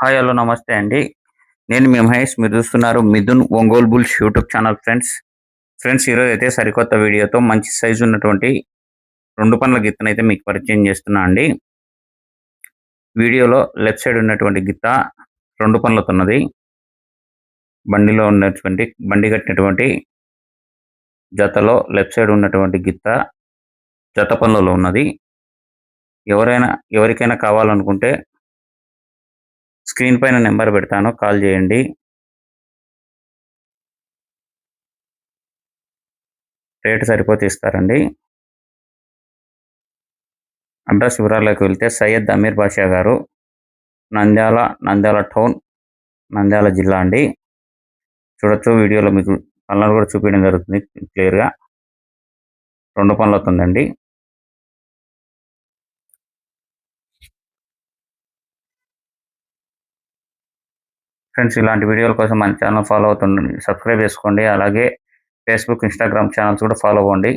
Hi hello నమస్తే అండి. నేను మీ మహేష్. మీరు చూస్తున్నారు Mithun Ongole bulls YouTube channel friends ఈరోజు అయితే సరికొత్త వీడియోతో మంచి సైజు ఉన్నటువంటి 2 పనుల గిత్తనైతే మీకు పరిచయం చేస్తున్నా అండి. వీడియోలో లెఫ్ట్ సైడ్ ఉన్నటువంటి గిత్త 2 పనులతున్నది. బండి కట్టినటువంటి జతలో లెఫ్ట్ సైడ్ ఉన్నటువంటి గిత్త జత పనులలో ఉన్నది. ఎవరికైనా కావాలనుకుంటే స్క్రీన్ పైన నెంబర్ పెడతాను, కాల్ చేయండి. రేటు సరిపోతే ఇస్తారండి. అడ్రస్ వివరాల్లోకి వెళ్తే సయ్యద్ అమీర్ బాషా గారు, నంద్యాల టౌన్, నంద్యాల జిల్లా అండి. చూడొచ్చు వీడియోలో మీకు పనులను కూడా చూపించడం జరుగుతుంది క్లియర్గా. 2 పనులు అవుతుందండి. ఫ్రెండ్స్ ఇలాంటి వీడియోల కోసం మన ఛానల్ ఫాలో అవుతుండండి, సబ్స్క్రైబ్ చేసుకోండి. అలాగే ఫేస్బుక్, ఇన్స్టాగ్రామ్ ఛానల్స్ కూడా ఫాలో అవ్వండి.